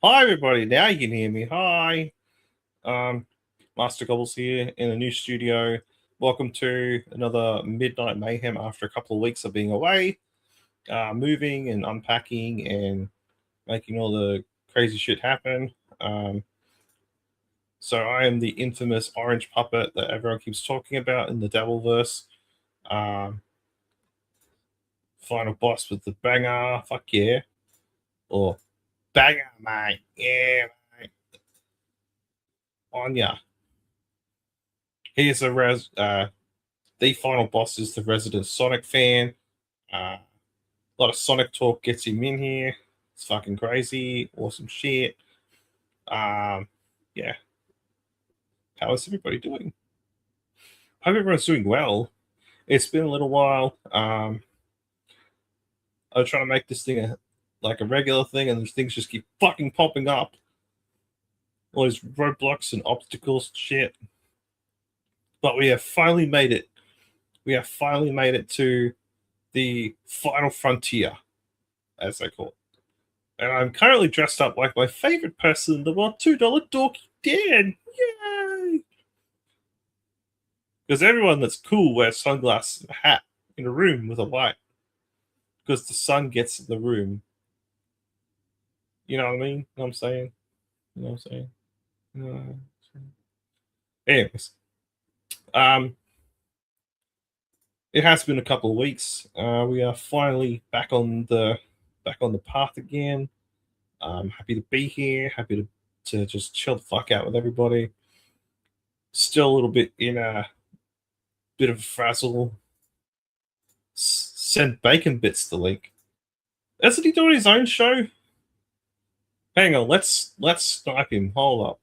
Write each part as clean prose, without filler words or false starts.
Hi, everybody. Now you can hear me. Hi. Um, Master Gobbles here in a new studio. Welcome to another Midnight Mayhem after a couple of weeks of being away, moving and unpacking and making all the crazy shit happen. So I am the infamous orange puppet that everyone keeps talking about in the Dabbleverse. Um, Final boss with the banger. Fuck yeah. Or banger, mate. Yeah, mate. On ya. Here's the final boss is the resident Sonic fan. A lot of Sonic talk gets him in here. It's fucking crazy. Awesome shit. Yeah. How is everybody doing? Hope everyone's doing well. It's been a little while. I was trying to make this thing like a regular thing, and these things just keep fucking popping up. All these roadblocks and obstacles and shit. But we have finally made it. We have finally made it to the final frontier, as they call it. And I'm currently dressed up like my favorite person in the world, $2 Dorky Dan. Yay! Because everyone that's cool wears sunglasses and a hat in a room with a light. Because the sun gets in the room. You know what I mean? You know what I'm saying? You know what I'm saying? You know what I'm saying? Anyways. It has been a couple of weeks. We are finally back on the path again. I'm happy to be here. Happy to just chill the fuck out with everybody. Still a little bit in a bit of a frazzle. Send Bacon Bits the link. Isn't he doing his own show? Hang on, let's snipe him. Hold up.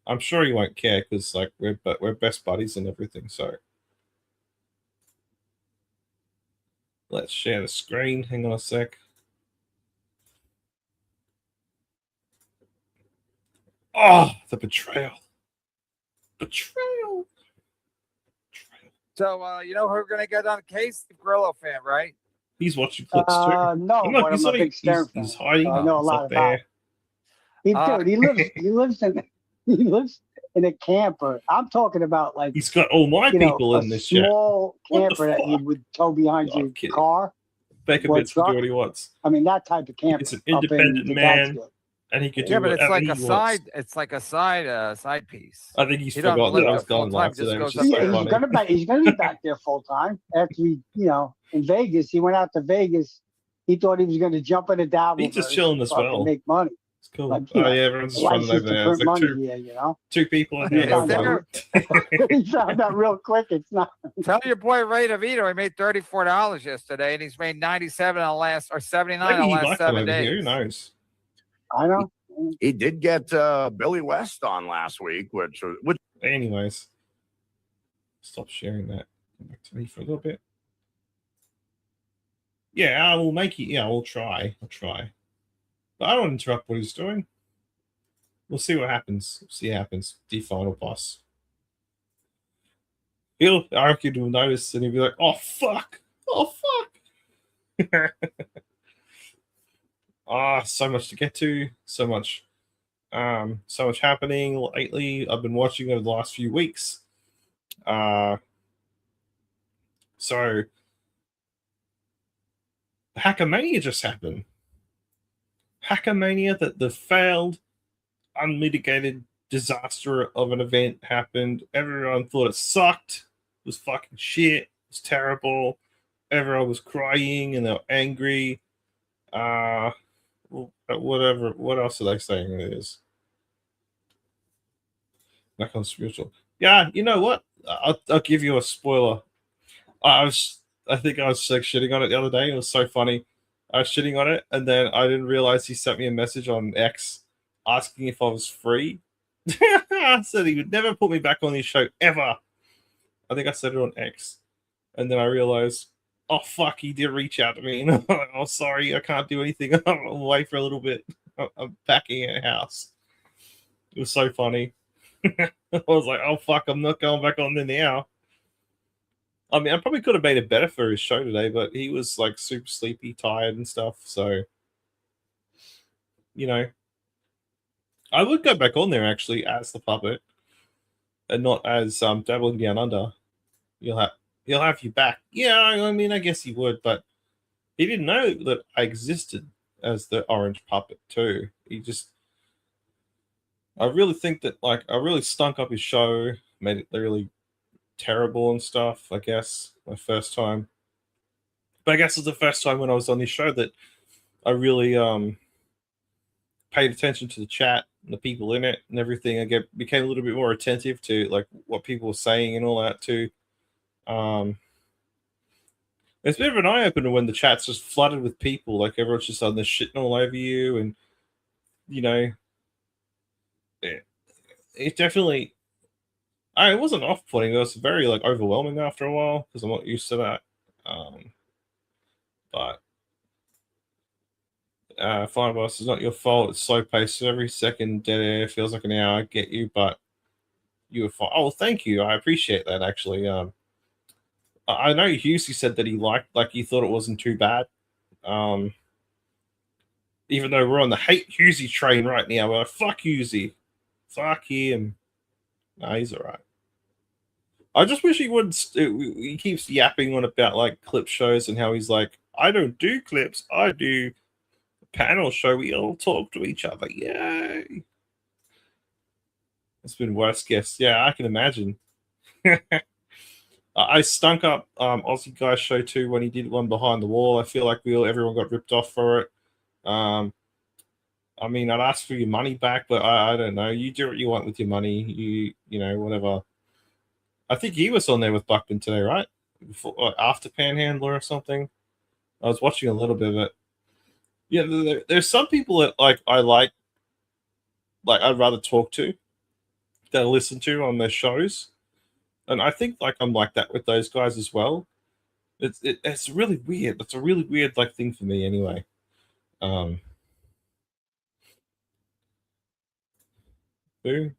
I'm sure he won't care because like we're best buddies and everything. So let's share the screen. Hang on a sec. Oh, the betrayal. Betrayal. So, you know who we're going to get on the case? The Grillo fan, right? He's watching clips too. No, but I'm a big Stern fan. He's hiding. So I know a lot about it. He lives in a camper. I'm talking about like he's got all my people in this small camper that you would tow behind your car. Bacon Bits can do what he wants. I mean that type of camper. It's an independent man, and he could do but it's like a side. It's like a side piece. I think he's forgotten that I was gone live today. He's gonna be back there full time after in Vegas. He went out to Vegas. He thought he was going to jump in a dabble. He's just chilling as well. Make money. It's cool. Like, everyone's just running over there. It's like two people in here. He found out real quick. It's not. Tell your boy Ray DeVito he made $34 yesterday, and he's made 97 on the last or 79 on the last 7 days. Who knows? I know. He did get Billy West on last week, which. Anyways, stop sharing that. Come back to me for a little bit. Yeah, I will make it. Yeah, I'll try. But I don't want to interrupt what he's doing. We'll see what happens. The final boss. I reckon he'll notice and he'll be like, oh, fuck. So much to get to. So much happening lately. I've been watching over the last few weeks. So Hackermania just happened. Hackermania, the failed, unmitigated disaster of an event happened. Everyone thought it sucked. It was fucking shit. It was terrible. Everyone was crying and they were angry. Whatever. What else are they saying it is? Back on spiritual. Yeah, you know what? I'll give you a spoiler. I think I was like shitting on it the other day. It was so funny. I was shitting on it, and then I didn't realize he sent me a message on X asking if I was free. I said he would never put me back on his show ever. I think I said it on X, and then I realized, oh fuck, he did reach out to me. And I'm like, oh sorry, I can't do anything. I'm away for a little bit. I'm packing a house. It was so funny. I was like, oh fuck, I'm not going back on there now. I mean, I probably could have made it better for his show today, but he was like super sleepy, tired and stuff. So, I would go back on there actually as the puppet, and not as Dabbling Down Under. He'll have you back. Yeah, I mean, I guess he would, but he didn't know that I existed as the orange puppet too. I really think that like I really stunk up his show, made it really terrible and stuff. I guess my first time, but I guess it's the first time when I was on this show that I really paid attention to the chat and the people in it and everything. Became a little bit more attentive to like what people were saying and all that too. It's a bit of an eye opener when the chat's just flooded with people, like everyone's just on this shitting all over you, and you know, it definitely. It wasn't off-putting. It was very like overwhelming after a while because I'm not used to that. But fine, boss. It's not your fault. It's slow paced. So every second dead air feels like an hour. I get you, but you were fine. Oh, thank you. I appreciate that. Actually, I know Husey said that he he thought it wasn't too bad. Even though we're on the hate Husey train right now, we're like, fuck Husey, fuck him. Nah, he's alright. I just wish he wouldn't. He keeps yapping on about like clip shows and how he's like, I don't do clips, I do a panel show. We all talk to each other. Yay! It's been worse guests. Yeah, I can imagine. I stunk up Aussie Guy show too when he did one behind the wall. I feel like everyone got ripped off for it. I mean, I'd ask for your money back, but I don't know. You do what you want with your money. You know, whatever. I think he was on there with Buckman today, right? Before, after Panhandler or something. I was watching a little bit of it. Yeah, there's some people that like I'd rather talk to, that I listen to on their shows, and I think like I'm like that with those guys as well. It's really weird. It's a really weird like thing for me anyway. Who?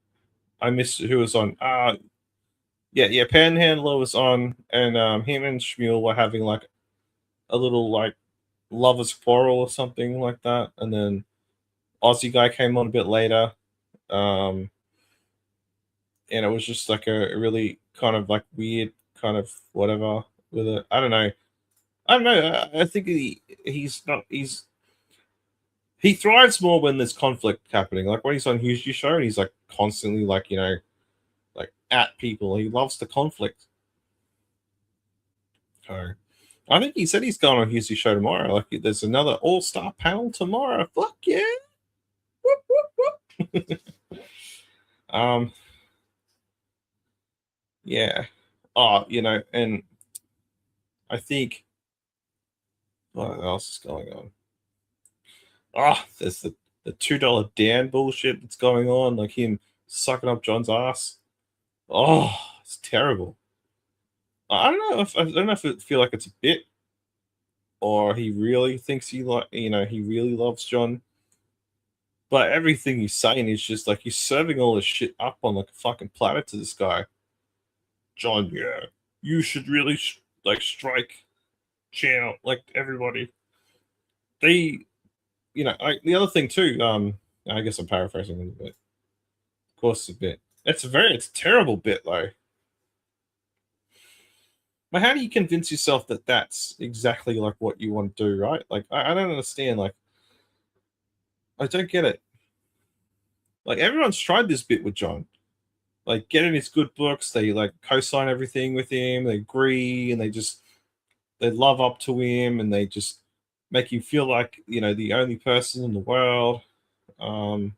I missed who was on. Yeah, Panhandler was on, and him and Shmuel were having like a little like lovers quarrel or something like that, and then Aussie Guy came on a bit later, and it was just like a really kind of like weird kind of whatever with it. I don't know. I think he thrives more when there's conflict happening. Like when he's on Hughes's show and he's like constantly like like at people. He loves the conflict. So I think he said he's going on Hughes's show tomorrow. Like there's another all-star panel tomorrow. Fuck yeah. Whoop, whoop, whoop. Yeah. Oh, and I think what else is going on? There's the $2 Dan bullshit that's going on, like him sucking up John's ass. Oh, it's terrible. I don't know if it feel like it's a bit, or he really thinks he really loves John. But everything he's saying is just like he's serving all this shit up on like a fucking platter to this guy. John, yeah, you should really strike channel like everybody. The other thing too. I guess I'm paraphrasing a little bit. Of course, it's a bit. It's a terrible bit though. But how do you convince yourself that that's exactly like what you want to do, right? Like I don't understand. Like I don't get it. Like everyone's tried this bit with John. Like getting his good books, they like co-sign everything with him, they agree, and they love up to him, and they just make you feel like the only person in the world. I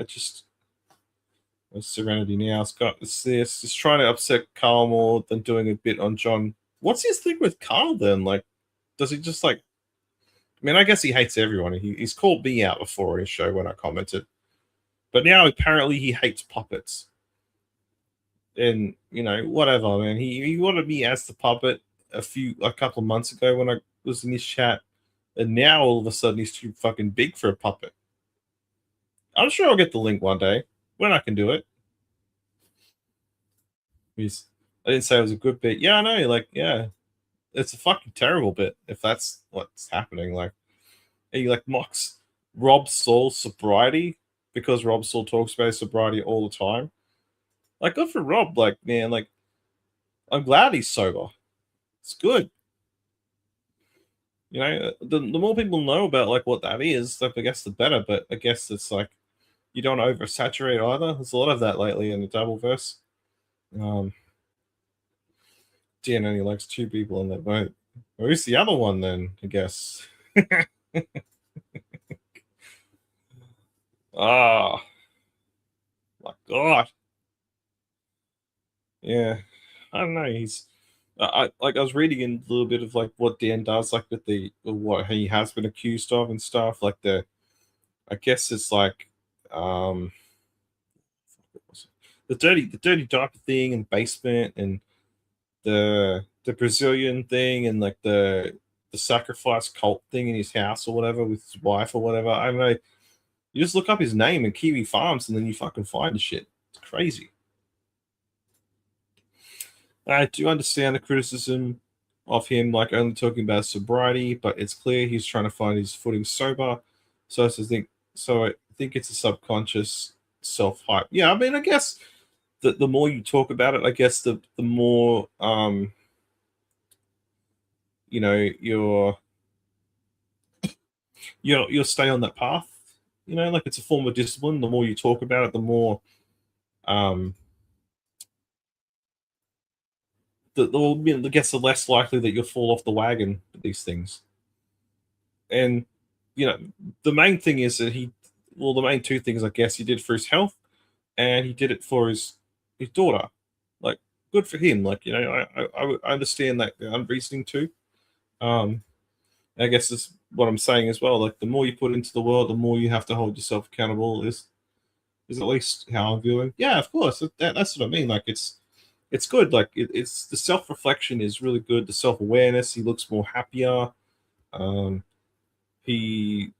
just Serenity now. It's got this. It's trying to upset Carl more than doing a bit on John. What's his thing with Carl then? Like, does he just like? I mean, I guess he hates everyone. He's called me out before in his show when I commented. But now apparently he hates puppets. And whatever, man. He wanted me as the puppet a couple of months ago when I was in his chat, and now all of a sudden he's too fucking big for a puppet. I'm sure I'll get the link one day when I can do it. I didn't say it was a good bit. Yeah, I know. Like, yeah, it's a fucking terrible bit if that's what's happening. Like, he like mocks Rob Saul's sobriety because Rob Saul talks about his sobriety all the time. Like, good for Rob. Like, man, like, I'm glad he's sober. It's good. You know, the more people know about like what that is, like, I guess the better. But I guess it's like you don't oversaturate either. There's a lot of that lately in the Dabbleverse. Dan only likes 2 people in that vote. Who's the other one then? I guess. Ah, my God. Yeah, I don't know. He's I was reading in a little bit of like what Dan does, like with what he has been accused of and stuff. Like I guess it's like the dirty diaper thing and basement and the Brazilian thing and like the sacrifice cult thing in his house or whatever with his wife or whatever. I don't know. You just look up his name in Kiwi Farms and then you fucking find the shit. It's crazy. I do understand the criticism of him, like only talking about sobriety, but it's clear he's trying to find his footing sober. So I think it's a subconscious self-hype. Yeah, I mean, I guess the more you talk about it, I guess the more you know, you'll stay on that path. You know, like it's a form of discipline. The more you talk about it, the more I guess the less likely that you'll fall off the wagon with these things. And you know, the main thing is that the main 2 things I guess he did for his health, and he did it for his daughter. Like, good for him. Like, you know, I understand that reasoning too. I guess that's what I'm saying as well. Like, the more you put into the world, the more you have to hold yourself accountable. Is at least how I'm viewing. Yeah, of course. That's what I mean. Like, it's good. Like, it's the self-reflection is really good. The self-awareness. He looks more happier. I mean,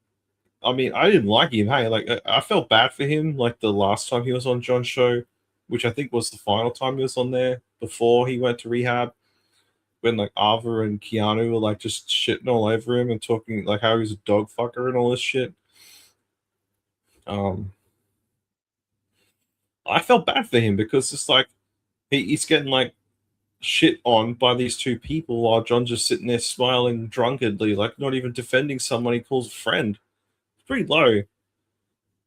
I didn't like him. Hey, like, I felt bad for him. Like the last time he was on John's show, which I think was the final time he was on there before he went to rehab. When like Ava and Keanu were like just shitting all over him and talking like how he's a dog fucker and all this shit. I felt bad for him because it's like he's getting like shit on by these 2 people while John's just sitting there smiling drunkenly, like not even defending someone he calls a friend. It's pretty low.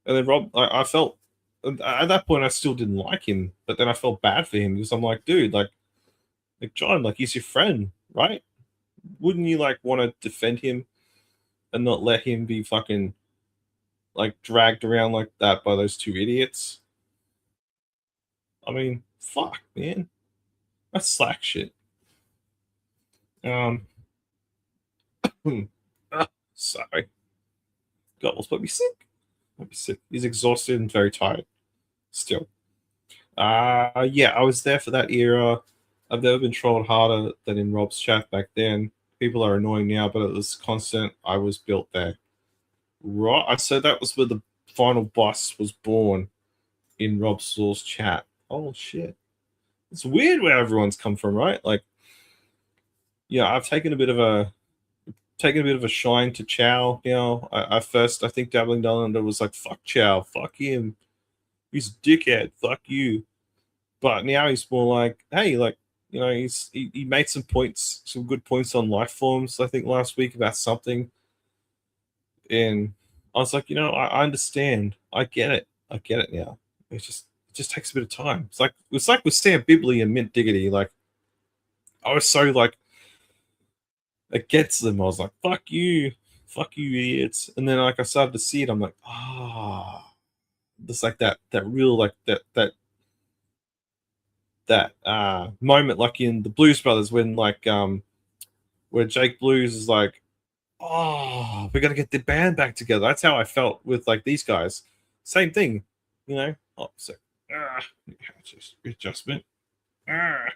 And then Rob, I felt at that point I still didn't like him, but then I felt bad for him because I'm like, dude, like John, like he's your friend, right? Wouldn't you like want to defend him and not let him be fucking like dragged around like that by those 2 idiots? I mean, fuck, man, that's slack shit. Sorry, Gobbles might be sick. He's exhausted and very tired still. Yeah, I was there for that era. I've never been trolled harder than in Rob's chat back then. People are annoying now, but it was constant. I was built there. Right, I said that was where the final boss was born in Rob Saul's chat. Oh shit, it's weird where everyone's come from, right? Like, yeah, I've taken a bit of a shine to Chow. You know, I think Dabbling Dullander was like, fuck Chow, fuck him, he's a dickhead, fuck you. But now he's more like, hey, like, you know, he made some good points on life forms, I think, last week about something. And I was like, you know, I understand. I get it now. It just takes a bit of time. It's like with Sam Bibley and Mint Diggity. Like, I was so like against them. I was like, fuck you, idiots. And then like I started to see it. I'm like, there's like that real like that moment like in the Blues Brothers when like where Jake Blues is like, oh, we're gonna get the band back together. That's how I felt with like these guys. Same thing, you know. Oh, so just readjustment. It's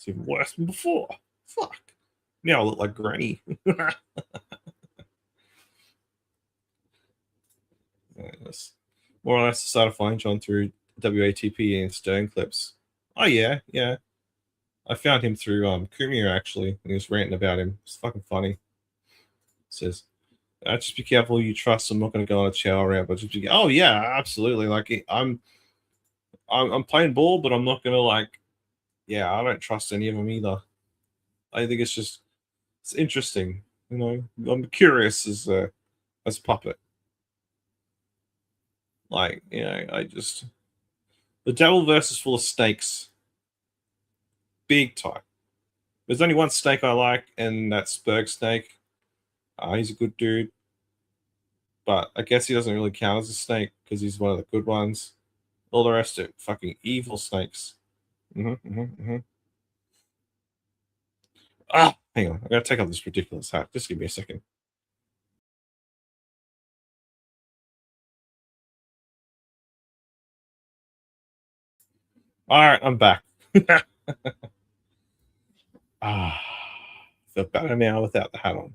even worse than before. Fuck. Now I look like Granny. Yes. More or less started finding John through WATP and Stern clips. Oh yeah. I found him through Kumir actually, and he was ranting about him. It's fucking funny. It says Just be careful who you trust. I'm not going to go on a chow around, but just be. Oh yeah, absolutely. Like I'm playing ball, but I'm not going to like. Yeah, I don't trust any of them either. I think it's interesting. You know, I'm curious as a puppet. Like, you know, the Dabbleverse is full of snakes. Big time. There's only one snake I like, and that's Berg Snake. He's a good dude. But I guess he doesn't really count as a snake because he's one of the good ones. All the rest are fucking evil snakes. Ah, hang on. I gotta take off this ridiculous hat. Just give me a second. All right, I'm back. Feel better now without the hat on.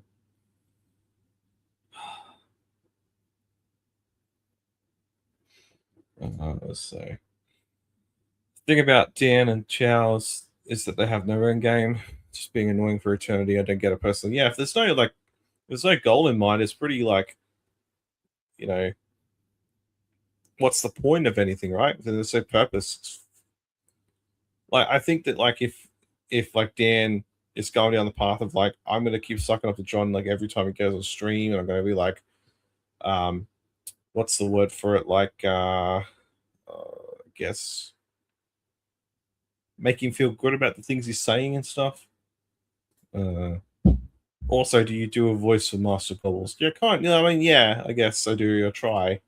Let's see. The thing about Dan and Chow is that they have no end game. Just being annoying for eternity. I don't get it personally. Yeah, if there's no goal in mind, it's pretty like, you know, what's the point of anything, right? There's no purpose. Like, I think that like if like Dan is going down the path of like, I'm gonna keep sucking up to John like every time he goes on stream, and I'm gonna be like, what's the word for it? Like, I guess make him feel good about the things he's saying and stuff. Also, do you do a voice for Master Gobbles? Yeah, kind. I mean, yeah, I guess I do. I try.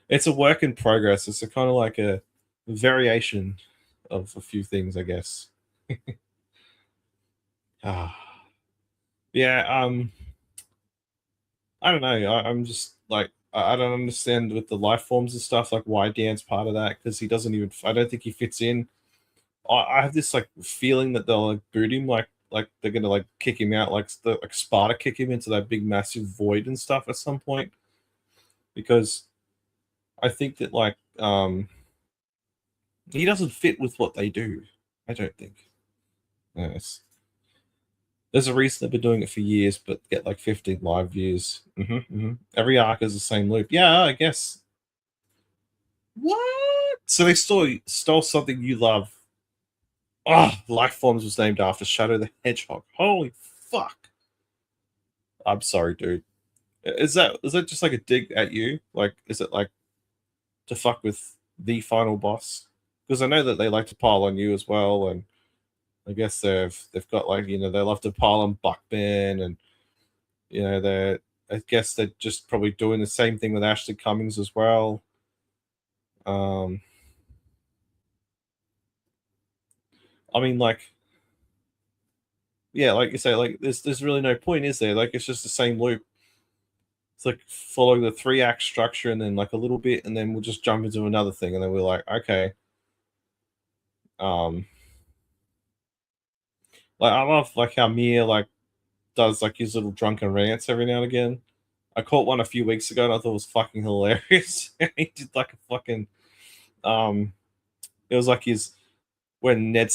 It's a work in progress. It's a kind of like a variation of a few things, I guess. Yeah. I don't know. I'm just like, I don't understand with the life forms and stuff, like why Dan's part of that, because he doesn't even. I don't think he fits in. I have this like feeling that they'll like boot him, like they're gonna like kick him out, like Sparta kick him into that big massive void and stuff at some point, because I think that like he doesn't fit with what they do. I don't think. Yes. There's a reason they've been doing it for years, but get like 15 live views. Every arc is the same loop. Yeah, I guess. What? So they stole something you love. Oh, Lifeforms was named after Shadow the Hedgehog. Holy fuck. I'm sorry, dude. Is that just like a dig at you? Like, is it like to fuck with the final boss? Because I know that they like to pile on you as well, and I guess they've got like, you know, they love to pile on Buckman, and you know, I guess they're just probably doing the same thing with Ashley Cummings as well. I mean, like, yeah, like you say, like there's really no point, is there? Like, it's just the same loop. It's like following the 3-act structure, and then like a little bit, and then we'll just jump into another thing, and then we're like, okay. Like, I love like how Mia like does like his little drunken rants every now and again. I caught one a few weeks ago, and I thought it was fucking hilarious. He did like a fucking it was like his when Ned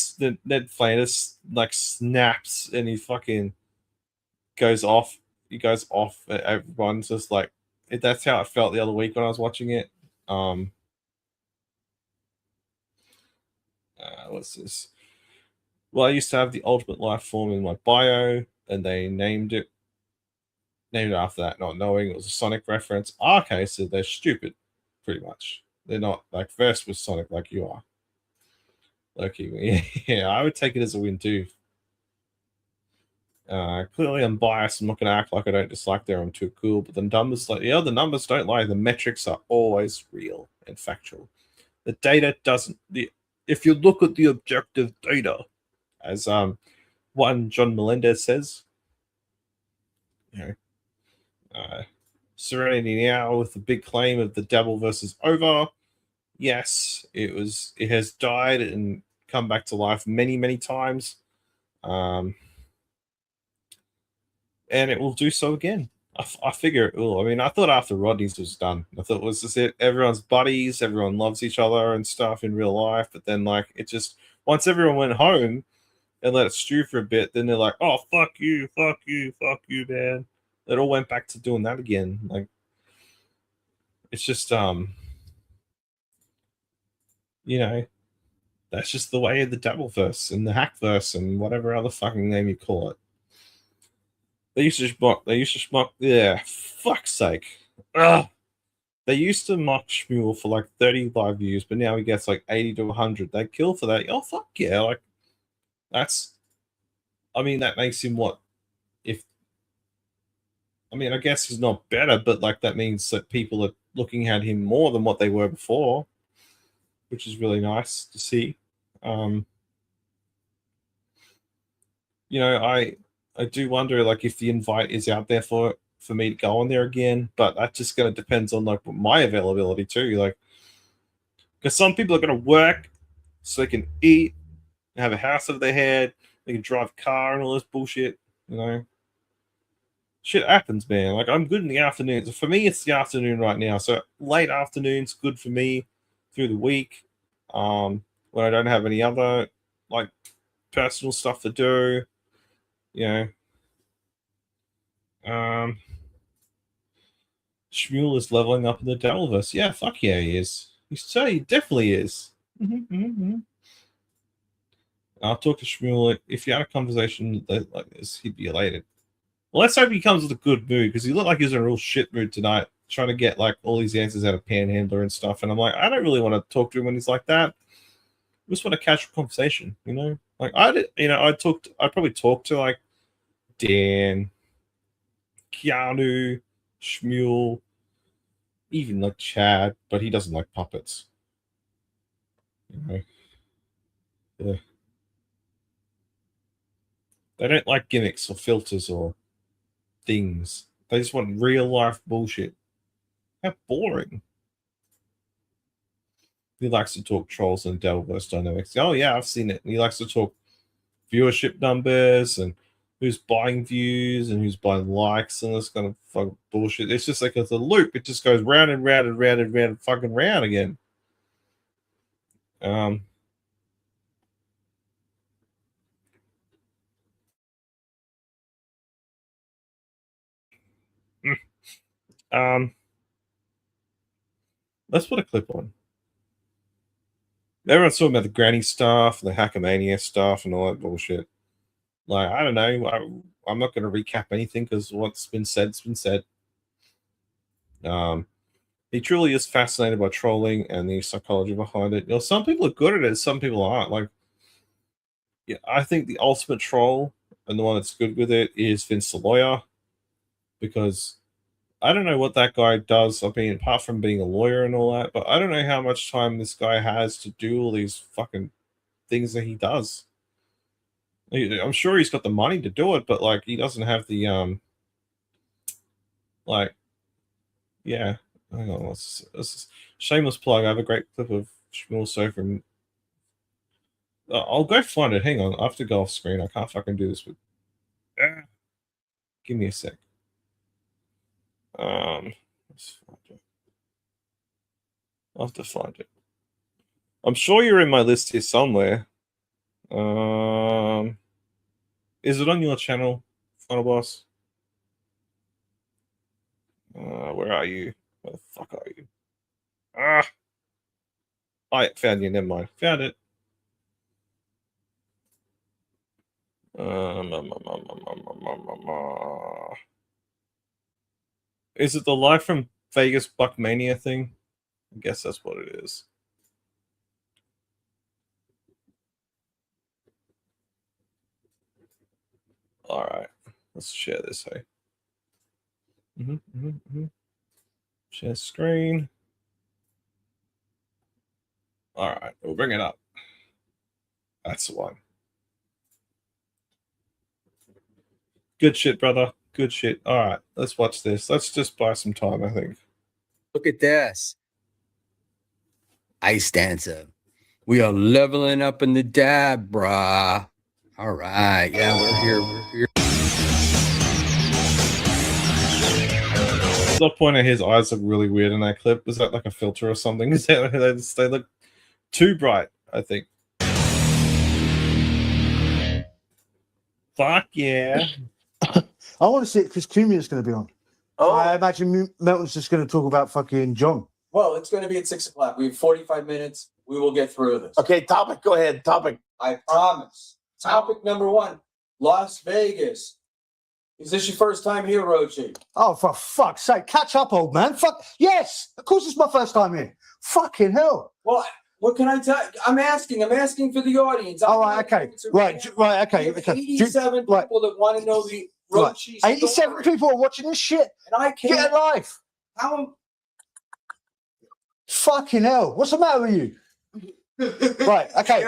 Flanders like snaps and he fucking goes off. He goes off at everyone's just like that's how it felt the other week when I was watching it. What's this? Well, I used to have the ultimate life form in my bio, and they named it after that, not knowing it was a Sonic reference. Okay, so they're stupid, pretty much. They're not like versed with Sonic like you are. Okay, yeah, I would take it as a win too. Clearly I'm biased. I'm not going to act like I don't dislike them. I'm too cool. But the numbers, like, the numbers don't lie. The metrics are always real and factual. The data doesn't. If you look at the objective data, as one John Melendez says, you know, Serenity now with the big claim of the Dabbleverse is over. Yes, it has died and come back to life many, many times. And it will do so again. I figure it will. I mean, I thought after Rodney's was done, I thought it was just it. Everyone's buddies, everyone loves each other and stuff in real life. But then, like, it just once everyone went home, and let it stew for a bit, then they're like, "Oh, fuck you, man." It all went back to doing that again. Like, it's just you know, that's just the way of the Dabbleverse and the Hackverse and whatever other fucking name you call it. They used to mock. Yeah, fuck's sake. Ugh. They used to mock Shmuel for like 30 live views, but now he gets like 80 to 100. They kill for that. Oh, fuck yeah. Like, that's, I mean, that makes him what? I guess he's not better, but like that means that people are looking at him more than what they were before, which is really nice to see. I do wonder like if the invite is out there for me to go on there again, but that just gonna depends on like my availability too. Like, because some people are gonna work so they can eat, have a house over their head, they can drive a car and all this bullshit. Shit happens, man. Like, I'm good in the afternoons. For me, it's the afternoon right now. So late afternoon's good for me through the week. When I don't have any other like personal stuff to do, Shmuel is leveling up in the Dabbleverse. Yeah, fuck yeah, he is. He definitely is. I'll talk to Shmuel. If you had a conversation like this, he'd be elated. Well, let's hope he comes with a good mood, because he looked like he was in a real shit mood tonight, trying to get like all these answers out of Panhandler and stuff. And I'm like, I don't really want to talk to him when he's like that. I just want a casual conversation, Like I'd probably talk to like Dan, Keanu, Shmuel, even like Chad, but he doesn't like puppets. Yeah. They don't like gimmicks or filters or things. They just want real life bullshit. How boring. He likes to talk trolls and Dabbleverse dynamics. Oh yeah, I've seen it. He likes to talk viewership numbers and who's buying views and who's buying likes and this kind of fucking bullshit. It's just like it's a loop. It just goes round and round and round and round and fucking round again. Let's put a clip on. Everyone's talking about the granny stuff, the Hackamania stuff, and all that bullshit. Like, I don't know. I'm not going to recap anything because what's been said's been said. He truly is fascinated by trolling and the psychology behind it. Some people are good at it, some people aren't. Like, yeah, I think the ultimate troll and the one that's good with it is Vince the Lawyer, because I don't know what that guy does. I mean, apart from being a lawyer and all that, but I don't know how much time this guy has to do all these fucking things that he does. I'm sure he's got the money to do it, but like he doesn't have the yeah. Hang on, this is shameless plug. I have a great clip of Shmuel Sofer. I'll go find it. Hang on, I have to go off screen. I can't fucking do this with. Give me a sec. Let's find it. I'll have to find it. I'm sure you're in my list here somewhere. Is it on your channel, Final Boss? Where are you? Where the fuck are you? I found you. Never mind. Found it. Is it the live from Vegas Buckmania thing? I guess that's what it is. All right, let's share this. Hey. Share screen. All right, we'll bring it up. That's the one. Good shit, brother. Good shit. All right, let's watch this. Let's just buy some time, I think. Look at this. Ice Dancer. We are leveling up in the dab, brah. All right. Yeah, we're here. At the point of his eyes look really weird in that clip. Was that like a filter or something? They look too bright, I think. Fuck yeah. I want to see it because Kumia's going to be on. Oh, I imagine Melton's just going to talk about fucking John. Well, it's going to be at 6 o'clock. We have 45 minutes. We will get through this. okay. Topic. Go ahead. Topic. I promise. Topic number 1, Las Vegas. Is this your first time here, Rochi? Oh, for fuck's sake. Catch up, old man. Fuck. Yes. Of course it's my first time here. Fucking hell. Well, what can I tell you? I'm asking for the audience. All right, okay. Right, okay. We have 87 Right. people that want to know the Right. Rochi 87 story. people are watching this shit. And I Get can't. a life. How? Fucking hell. What's the matter with you? Right, okay.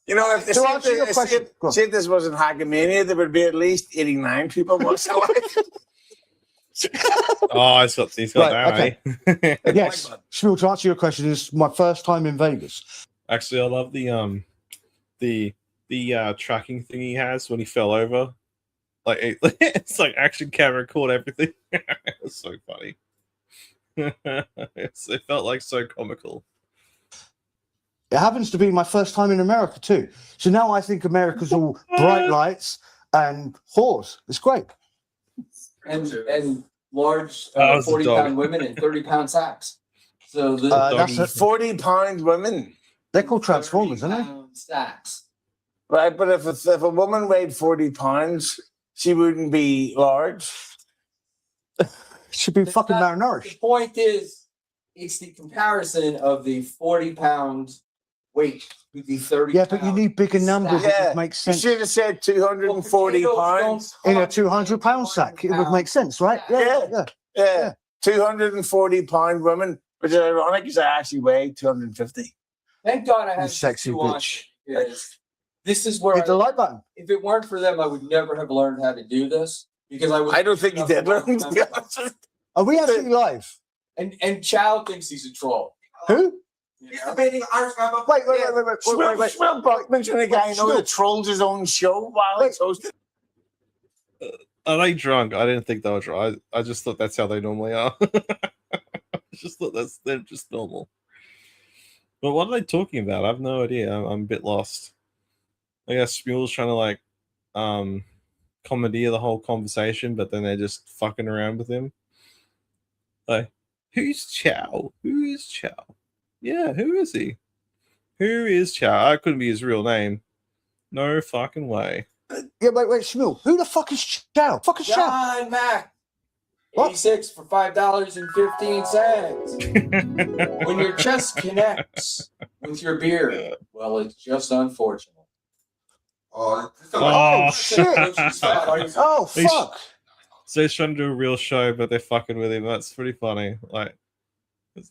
You know, if, To answer your question, go on. if this wasn't Hagamania, there would be at least 89 people watching live. Oh, he's got Right, that, eh? Yes. Shmuel, to answer your question, it's my first time in Vegas. Actually, I love the tracking thing he has when he fell over. Like it's like action camera caught everything. It's so funny. It felt like so comical. It happens to be my first time in America too. So now I think America's all bright lights and whores. It's great. And large That was a 40-pound dog. women and 30-pound sacks. So the That's doggy. a, 40-pound women. they're called Transformers, aren't they? 30-pound sacks. Right, but if a woman weighed 40 pounds, she wouldn't be large. Should be fucking The malnourished. point is, it's the comparison of the 40-pound weight with the 30. Yeah, but you need bigger numbers. stack. It Yeah, would make You sense. should have said 240 Well, pounds. potatoes In a don't 200-pound sack, it would make sense, right? Yeah. Yeah. Yeah, 240-pound women, which is ironic because I actually weigh 250. Thank God I You had sexy two on bitch. because this is where Hit the like button. if it weren't for them, I would never have learned how to do this because I was. I don't think you did learn, to be honest. Are we actually live? And Chow thinks he's a troll. Who? You know? Wait. Swell Buckman's the guy who that trolls his own show while it's hosted. Are they drunk? I didn't think they were drunk. I just thought that's how they normally are. I just thought they're just normal. But what are they talking about? I have no idea. I'm a bit lost. I guess Smule's trying to like commandeer the whole conversation, but then they're just fucking around with him. Like, who's Chow? Who is Chow? Yeah, who is he? Who is Chow? That couldn't be his real name. No fucking way. Yeah, wait, Shmuel. Who the fuck is Chow? Fuck is Chow? John Mack. What? 86 for $5.15. When your chest connects with your beard, well, it's just unfortunate. Oh, Oh. shit. Oh, He's- fuck. So he's trying to do a real show, but they're fucking with him. That's pretty funny. Like,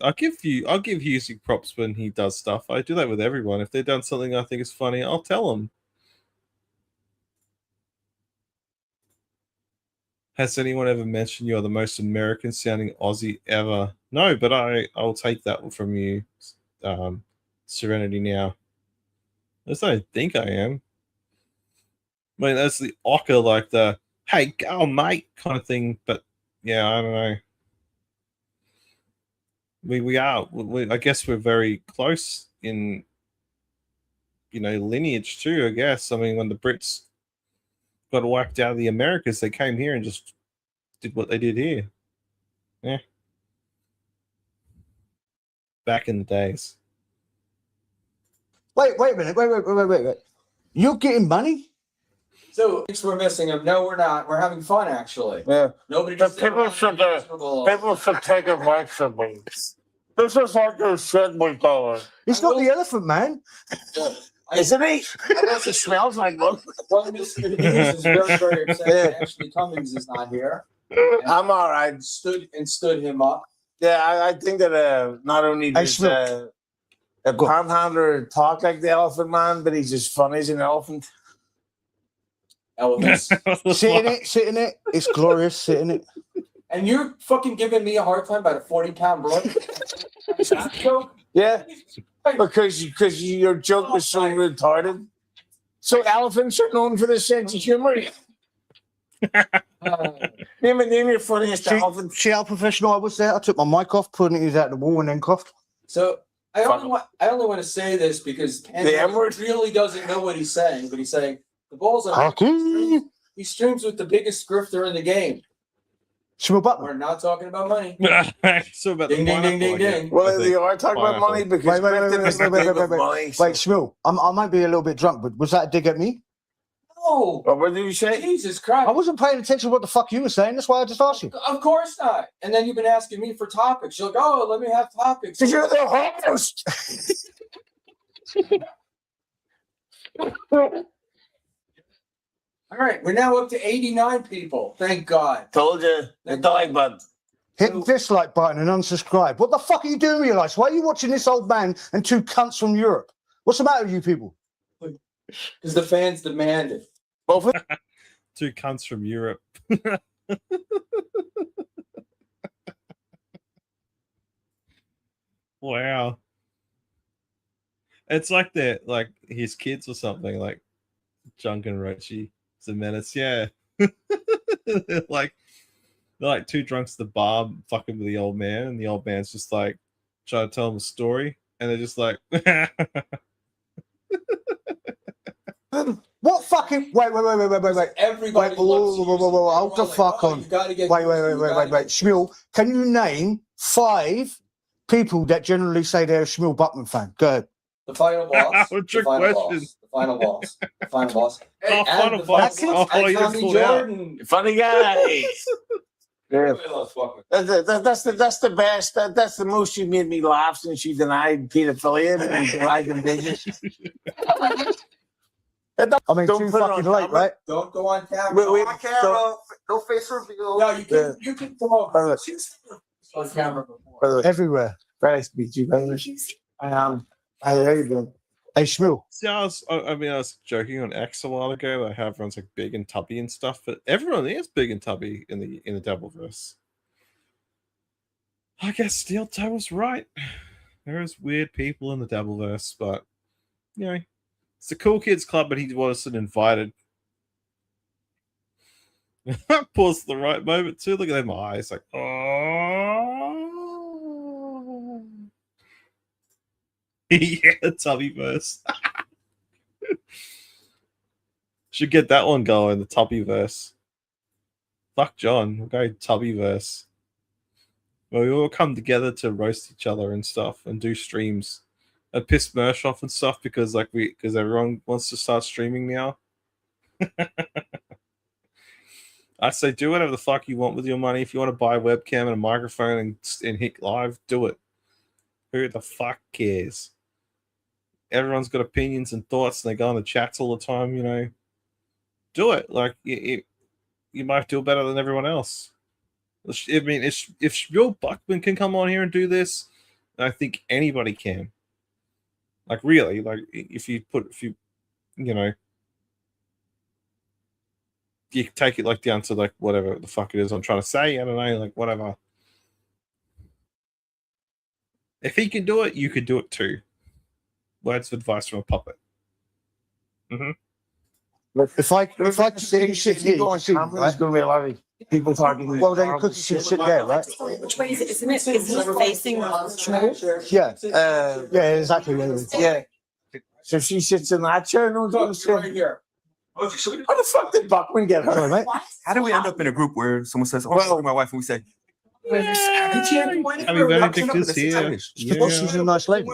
I'll give Husey props when he does stuff. I do that with everyone. If they've done something I think is funny, I'll tell them. Has anyone ever mentioned you're the most American sounding Aussie ever? No, but I'll take that from you, Serenity now. At least I think I am. I mean, that's the ochre, like the "hey, go mate" kind of thing. But yeah, I don't know. We are. I guess we're very close in, lineage too. I guess. I mean, when the Brits got wiped out of the Americas, they came here and just did what they did here. Yeah. Back in the days. Wait a minute. Wait. You're getting money? So, things we're missing them. No, we're not. We're having fun, actually. Yeah. Nobody But just. people should take advice from me. This is like a shit we call it. He's not the elephant man. Isn't he? Unless it smells like one. Well, Mr. Hughes is very, very upset that Ashley Cummings is not here. I'm all right. Stood him up. Yeah, I think that not only does a panhandler talk like the elephant man, but he's as funny as an elephant. Elements. Sit in it. It's glorious. Sit in it. And you're fucking giving me a hard time about a 40-pound bloke? Yeah, because your joke was so retarded. So elephants are known for their sense of humor. Name your funniest elephant. See how professional I was there? I took my mic off, putting it out the wall, and then coughed. So I only want to say this because The M-word? really doesn't know what he's saying, but he's saying the balls are Hockey. He streams with the biggest grifter in the game. Shmuel Button. We're not talking about money. So about Ding, the ding, ding, pineapple, ding, I get. ding. Well, I think. they are talking about money because Clifton is the big with money. Wait, Shmuel, I might be a little bit drunk, but was that a dig at me? No. What did you say? Jesus Christ. I wasn't paying attention to what the fuck you were saying. That's why I just asked you. Of course not. And then you've been asking me for topics. You're like, oh, let me have topics. Because you're the host. All right, we're now up to 89 people. Thank God. Told you. The dog button. Hit the dislike button and unsubscribe. What the fuck are you doing with your lives? Why are you watching this old man and two cunts from Europe? What's the matter with you people? Because the fans demand it. Both Two cunts from Europe. Wow. It's like they're like his kids or something, like Junk and Rochi. It's a menace, yeah. they're like two drunks at the bar fucking with the old man, and the old man's just like trying to tell them a story, and they're just like What fucking wait. Everybody Wait, whoa, hold the fuck on. Wait. Shmuel, can you name 5 people that generally say they're a Shmuel Buckman fan? Go ahead. The final boss. Trick The final question. boss. The final boss. The final boss. Oh, And final the boss. final boss. Oh, And you Tommy pulled out. Jordan. funny guy. Yeah. Fuck. That's the best. That's the most she made me laugh since she denied pedophilia and denied in business. I mean, Don't too put it fucking on late, camera. right? Don't go on camera. Wait, on camera. No face reveal. No, you can. You can come over. Brother. On camera before. Brother, Everywhere. very nice to meet you, brother. How you doing? Hey, Shmuel. See, I was joking on X a while ago about how everyone's like big and tubby and stuff, but everyone is big and tubby in the Dabbleverse. I guess Steel Toe was right. There's weird people in the Dabbleverse, but you know, it's a cool kids club, but he wasn't invited. Pause at the right moment too. Look at them eyes, like oh yeah, Tubbyverse. Should get that one going, the Tubbyverse. Fuck John, we'll go Tubbyverse. Well, we all come together to roast each other and stuff and do streams. And piss Mersh off and stuff because everyone wants to start streaming now. I say do whatever the fuck you want with your money. If you want to buy a webcam and a microphone and hit live, do it. Who the fuck cares? Everyone's got opinions and thoughts and they go on the chats all the time, you know. Do it. Like, you might do better than everyone else. I mean, if Shmuel Buckman can come on here and do this, I think anybody can. Like, really, like, if you you know, you take it like down to like whatever the fuck it is I'm trying to say. I don't know, like whatever. If he can do it, you could do it too. Words of advice from a puppet. Mm-hmm. If I could sit here, Go on camera, there's going to be a lot of people talking. well, then you could sit there, right? Which way is it? Isn't it? Is he facing Shmuel? Yeah. Yeah, Exactly. yeah. So she sits in that chair. No, Right here. how the fuck did Buckman get her? Sorry, mate. How do we end up in a group where someone says, "Oh, Well- my wife," and we say, I mean, Benedict is here. Because she's a nice lady.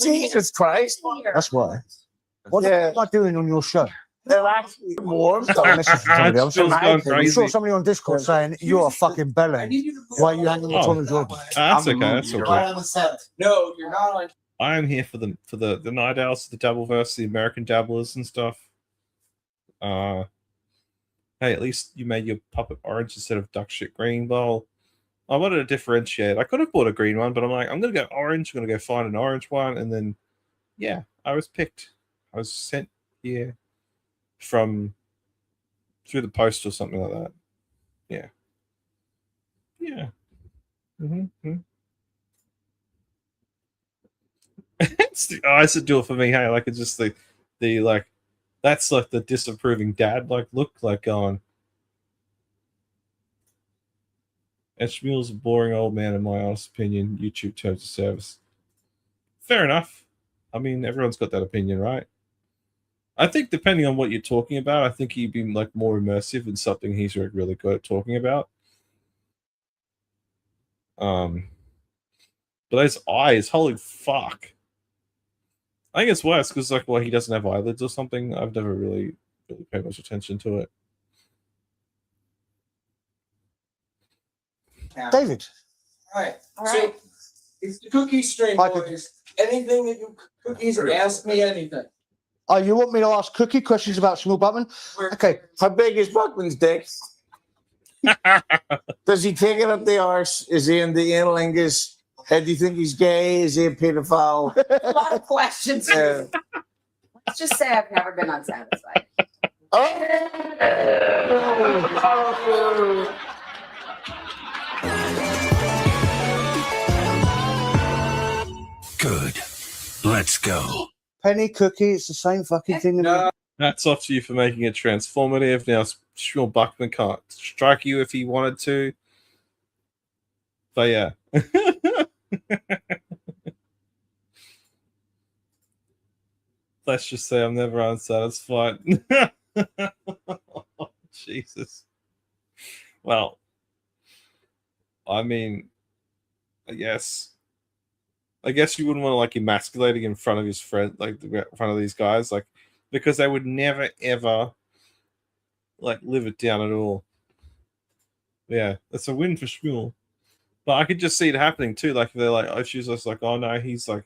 Jesus Christ! That's why. What Yeah. am I doing on your show? They're actually warm. Got a message from somebody else. Phil's going I'm crazy. sure somebody on Discord saying you're a fucking bellend. Why are you hanging with Tommy Jordan? That's okay. That's okay. No, you're not on. I am here for the night owls, the Dabbleverse, the American dabblers and stuff. Hey, at least you made your puppet orange instead of duck shit green. Well, I wanted to differentiate. I could have bought a green one, but I'm like, I'm gonna go orange. I'm gonna go find an orange one, and then yeah, I was picked. I was sent here through the post or something like that. Yeah. Mm-hmm. It's the eyes that do it for me. Hey, like it's just the like that's like the disapproving dad like look like going. And Shmuel's a boring old man in my honest opinion. YouTube terms of service. Fair enough. I mean, everyone's got that opinion, right? I think depending on what you're talking about, I think he'd be like more immersive in something he's like, really good at talking about. But those eyes, holy fuck! I think it's worse because like, well, he doesn't have eyelids or something. I've never really paid much attention to it. David. Right. All So right. it's the cookie stream, I could- boys. Anything that you cookies, ask me anything. Oh, you want me to ask Cookie questions about Shmuel Buckman? Okay. How big is Buckman's dick? Does he take it up the arse? Is he in the analingus? Do you think he's gay? Is he a pedophile? A lot of questions. Yeah. Let's just say I've never been unsatisfied. Good. Let's go. Penny, Cookie, it's the same fucking thing. No. Hats off to you for making it transformative. Now, Shmuel Buckman can't strike you if he wanted to. But yeah. Let's just say I'm never unsatisfied. Jesus. Well, I mean, I guess you wouldn't want to like emasculate him in front of his friend, like in front of these guys, like, because they would never ever like live it down at all. Yeah, that's a win for Shmuel. But I could just see it happening too. Like they're like, oh, she's just like, oh no, he's like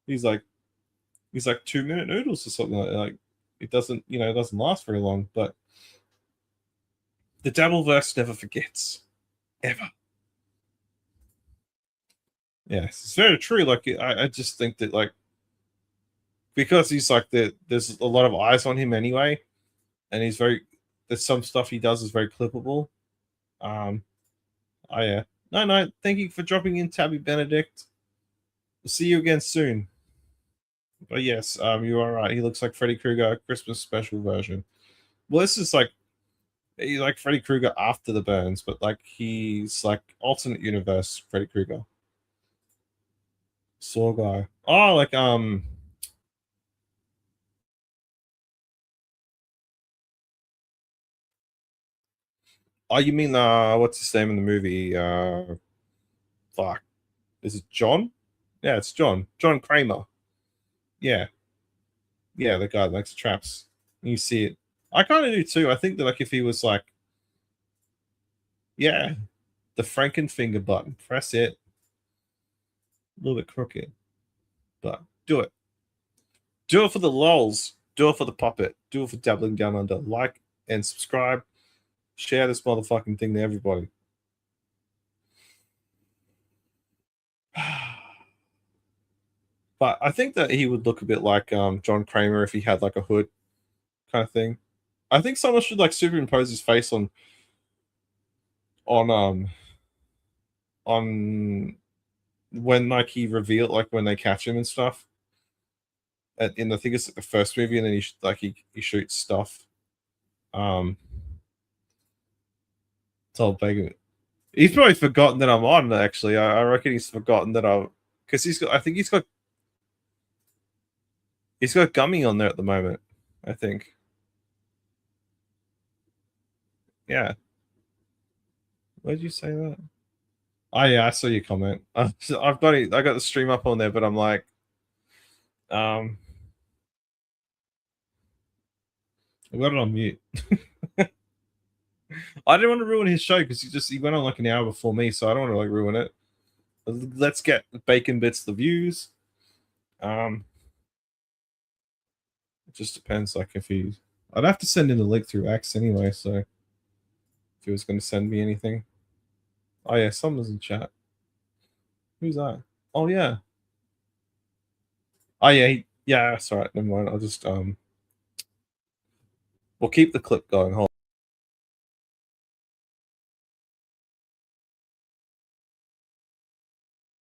2-minute noodles or something like that. Like it doesn't, it doesn't last very long. But the Dabbleverse never forgets, ever. Yes, it's very true. Like I just think that like because he's like there's a lot of eyes on him anyway, and there's some stuff he does is very clippable. Oh yeah. No, thank you for dropping in, Tabby Benedict. We'll see you again soon. But yes, you are right. He looks like Freddy Krueger Christmas special version. Well, this is like he's like Freddy Krueger after the burns, but like he's like alternate universe Freddy Krueger. Saw guy. Oh, like oh, you mean what's his name in the movie? Fuck. Is it John? Yeah, it's John. John Kramer. Yeah. Yeah, the guy that likes traps. You see it. I kind of do too. I think that like if he was like, yeah, the Frankenfinger button, press it. A little bit crooked, but do it. Do it for the lols. Do it for the puppet. Do it for Dabbling Down Under. Like and subscribe. Share this motherfucking thing to everybody. But I think that he would look a bit like John Kramer if he had like a hood kind of thing. I think someone should like superimpose his face on when like he revealed, like when they catch him and stuff. In I think it's like the first movie, and then he shoots stuff. Told Bacon. He's probably forgotten that I'm on. Actually, I reckon he's forgotten that because I think he's got Gummy on there at the moment. I think. Yeah. Why did you say that? Oh yeah, I saw your comment. I got the stream up on there, but I'm like, I got it on mute. I didn't want to ruin his show because he went on like an hour before me, so I don't want to like ruin it. Let's get Bacon Bits the views. It just depends, like I'd have to send in the link through X anyway, so if he was going to send me anything. Oh yeah, someone's in chat. Who's that? Oh yeah. Oh yeah, yeah, that's all right. Never mind. I'll just we'll keep the clip going. Hold on.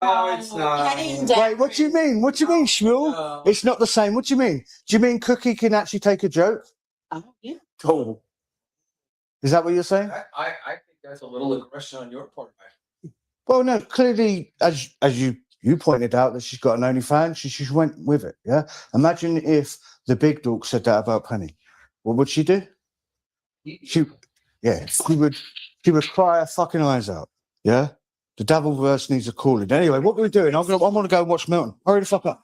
No, it's not. Wait, what do you mean? What do you mean, Shmuel? No. It's not the same. What do you mean? Do you mean Cookie can actually take a joke? Oh, yeah. Oh. Is that what you're saying? I think that's a little aggression on your part, man. Well, no, clearly, as you pointed out, that she's got an OnlyFans, she just went with it, yeah? Imagine if the big dog said that about Penny. What would she do? She would cry her fucking eyes out. Yeah? The Dabbleverse needs a calling. Anyway, what are we doing? I want to go and watch Milton. Hurry the fuck up.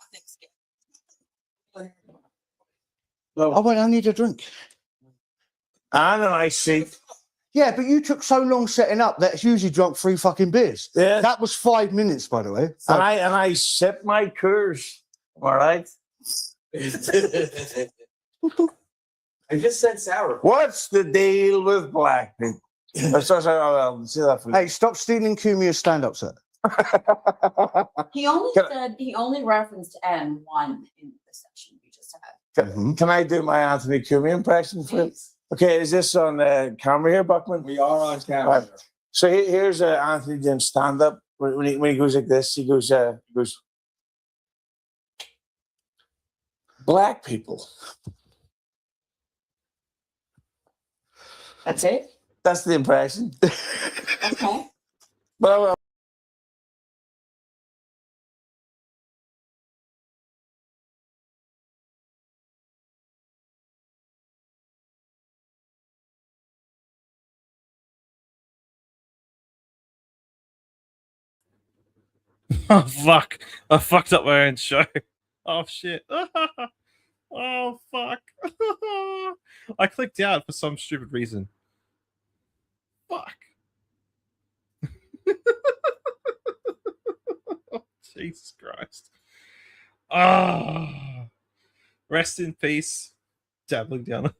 No. Oh, wait, I need a drink. And an ice seat. Yeah, but you took so long setting up that Husey drank 3 fucking beers. Yeah. That was 5 minutes, by the way. And I sip my Coors. All right. I just said sour. What's the deal with black people? Hey, stop stealing Kumia's stand-up set. He only referenced N1 in the section we just had. Can I do my Anthony Cumia impression for it? Okay, is this on camera here, Buckman? We are on camera. Right. So here's Anthony doing stand-up. When he goes like this, he goes, black people. That's it? That's the impression. Okay. Well, Oh fuck! I fucked up my own show. Oh shit! Oh fuck! I clicked out for some stupid reason. Fuck! Jesus Christ! Ah! Rest in peace, dabbling down.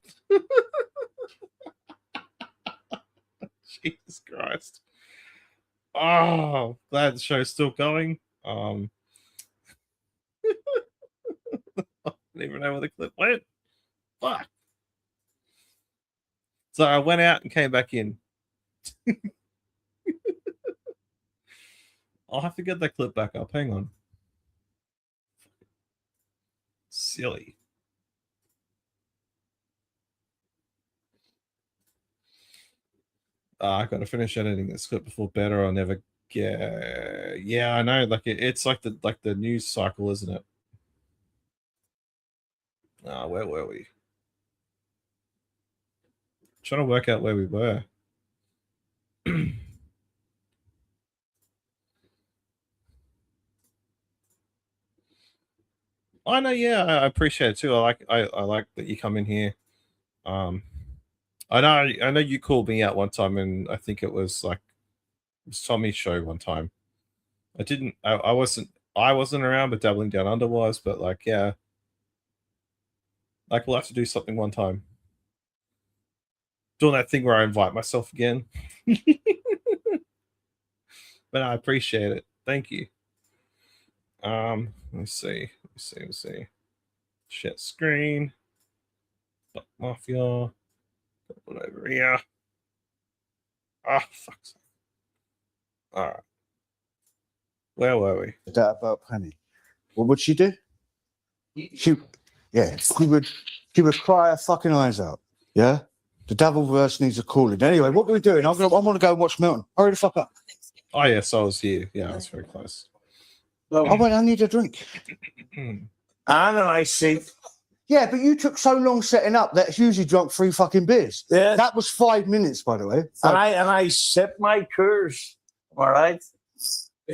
Jesus Christ! Oh, glad the show's still going. I don't even know where the clip went. Fuck. So I went out and came back in. I'll have to get that clip back up. Hang on. Silly. I gotta finish editing this clip before bed, or I'll never get. Yeah, I know. Like it's like the news cycle, isn't it? Where were we? Trying to work out where we were. I know. Yeah, I appreciate it too. I like that you come in here. I know you called me out one time, and I think it was Tommy's show one time. I wasn't around, but Dabbling Down Under was. But yeah, we'll have to do something one time. Doing that thing where I invite myself again. But I appreciate it. Thank you. Let me see. Share screen. Buck Mafia. Put it over here. Ah, fuck's sake. All right. Where were we? That about Penny. What would she do? She would cry her fucking eyes out. Yeah? The Dabbleverse needs a calling. Anyway, what are we doing? I want to go and watch Milton. Hurry the fuck up. Oh, yes, I was here. Yeah, I was very close. Oh, wait, I need a drink. And an ice seat. Yeah, but you took so long setting up that Husey drank 3 fucking beers. Yeah. That was 5 minutes, by the way. And I sip my Coors. All right. I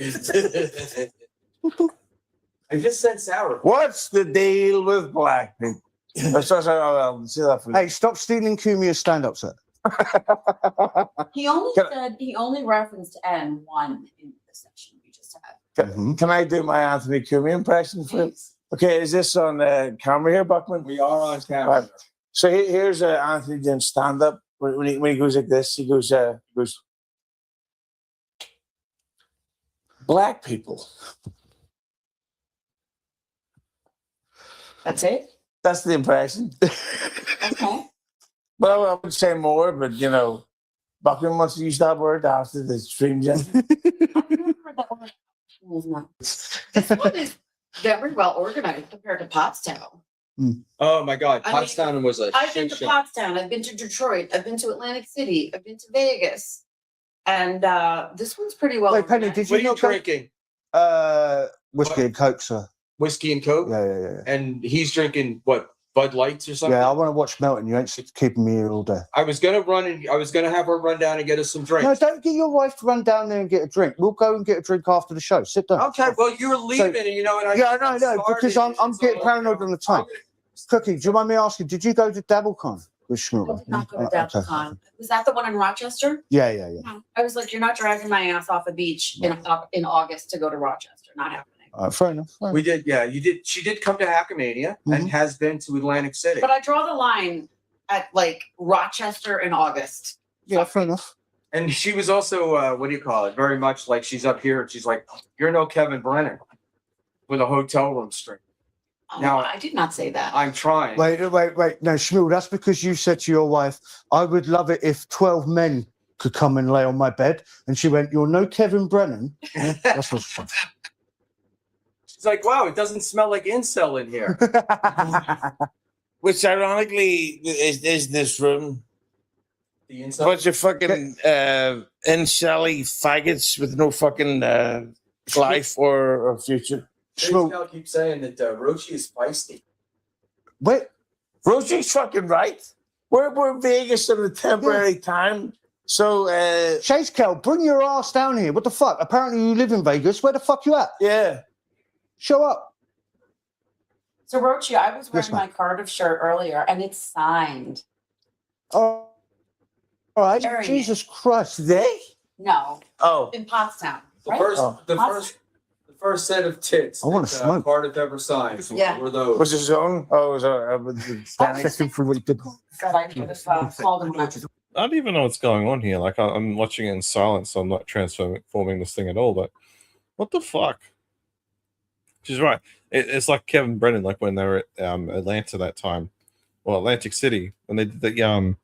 just said sour. What's the deal with black people? Hey, stop stealing Kumia's stand-up set. He only referenced N1 in the section we just had. Can I do my Anthony Cumia impression for it? Okay, is this on camera here, Buckman? We are on camera. Right. So here's Anthony doing stand-up. When he goes like this, he goes, black people. That's it? That's the impression. Okay. Well, I would say more, but Buckman wants to use that word after the stream, Jen. I've never heard that word. This one is very well organized compared to Pottstown. Oh my God, I mean, Pottstown was a I've been shit to show. Pottstown, I've been to Detroit, I've been to Atlantic City, I've been to Vegas. And this one's pretty well Wait, Penny, organized. did What you are you not go? drinking? Whiskey and Coke, sir. Whiskey and Coke? Yeah. And he's drinking what? Bud Lights or something? Yeah, I want to watch Melton. You ain't keeping me here all day. I was gonna have her run down and get us some No, drinks. don't get your wife to run down there and get a drink. We'll go and get a drink after the show. Sit down. Okay, well you're leaving, and you know, and Yeah, I know, because I'm getting paranoid on the time. Cookie, do you mind me asking? Did you go to DabbleCon with Shmuel? I did not go to DabbleCon. Was that the one in Rochester? Yeah. No. I was like, you're not dragging my ass off a beach in August to go to Rochester. Not happening. Fair enough. We did, yeah. You did. She did come to Hackmania and has been to Atlantic City. But I draw the line at like Rochester in August. Yeah, fair enough. And she was also, what do you call it? Very much like she's up here. And she's like, "You're no Kevin Brennan with a hotel room string." Oh, Now, I did not say that. I'm trying. Wait. No, Shmuel, that's because you said to your wife, I would love it if 12 men could come and lay on my bed. And she went, you're no Kevin Brennan. That's what's fun. She's like, "Wow, it doesn't smell like incel in here." Which ironically is this room. The incel. Bunch of fucking incel-y faggots with no fucking life or future. Shmuel keeps saying that Rochi is feisty. Wait. Rochi's fucking right. We're in Vegas at a temporary time. So Chase Kel, bring your ass down here. What the fuck? Apparently you live in Vegas. Where the fuck you at? Yeah. Show up. So Rochi, I was wearing Yes, my Cardiff shirt earlier and it's signed. Oh, all right. Very Jesus Christ. They? No. Oh. In Pottstown. The Right? the first set of tits. I wanna that, smoke. Cardiff ever signed. Yeah. Were those? Was his own? Oh, it was Checking for what you did. God, I could have called him. I don't even know what's going on here. Like I'm watching it in silence, so I'm not transforming this thing at all. But what the fuck? She's right. It's like Kevin Brennan, like when they were at Atlanta that time, or Atlantic City, when they did the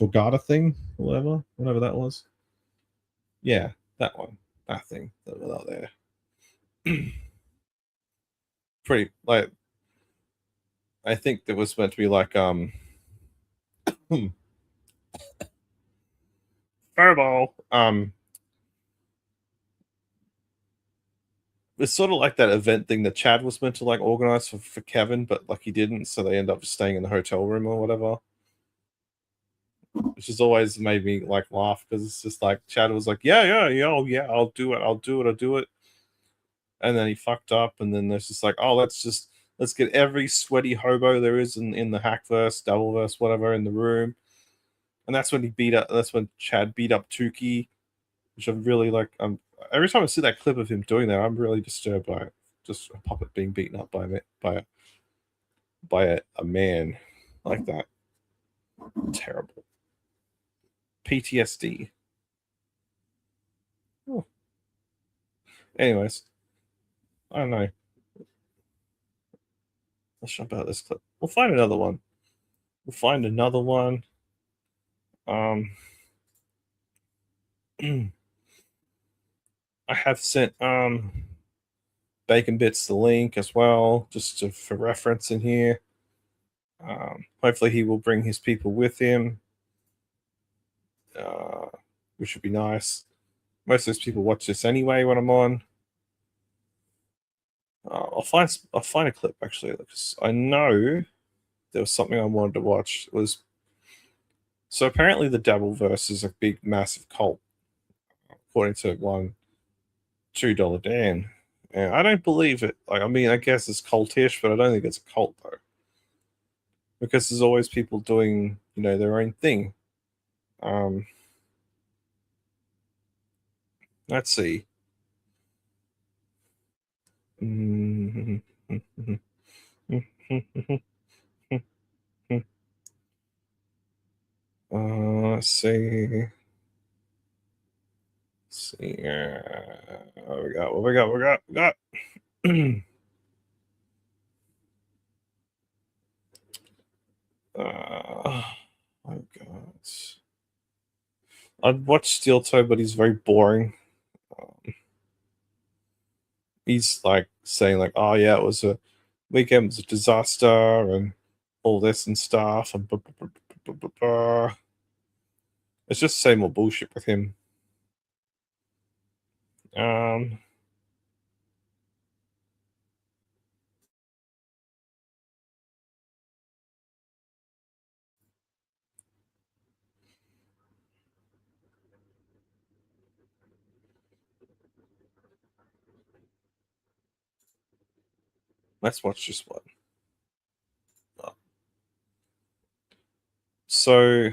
Borgata thing, or whatever that was. Yeah, that one, that thing that was out there. Pretty like, I think it was meant to be like Fireball. It's sort of like that event thing that Chad was meant to like organize for Kevin, but like he didn't, so they end up staying in the hotel room or whatever. Which has always made me like laugh because it's just like Chad was like, yeah, I'll do it. And then he fucked up, and then there's just like, oh, let's get every sweaty hobo there is in the Hackverse, Dabbleverse, whatever, in the room. And that's when Chad beat up Tukey, which I'm really like, every time I see that clip of him doing that, I'm really disturbed by it. Just a puppet being beaten up by a man like that. Terrible. PTSD. Oh. Anyways, I don't know. Let's jump out of this clip. We'll find another one. I have sent Bacon Bits the link as well, just for reference in here. Hopefully he will bring his people with him, which would be nice. Most of those people watch this anyway when I'm on. I'll find a clip actually, because I know there was something I wanted to watch. So apparently the Dabbleverse is a big, massive cult, according to one $2 Dan. And I don't believe it. Like, I mean, I guess it's cultish, but I don't think it's a cult though, because there's always people doing, their own thing. Let's see. Let's see. What we got. My God. I'd watch Steel Toe, but he's very boring. He's like saying like, oh yeah, weekend was a disaster and all this and stuff, and it's just the same old bullshit with him. Let's watch this one. So,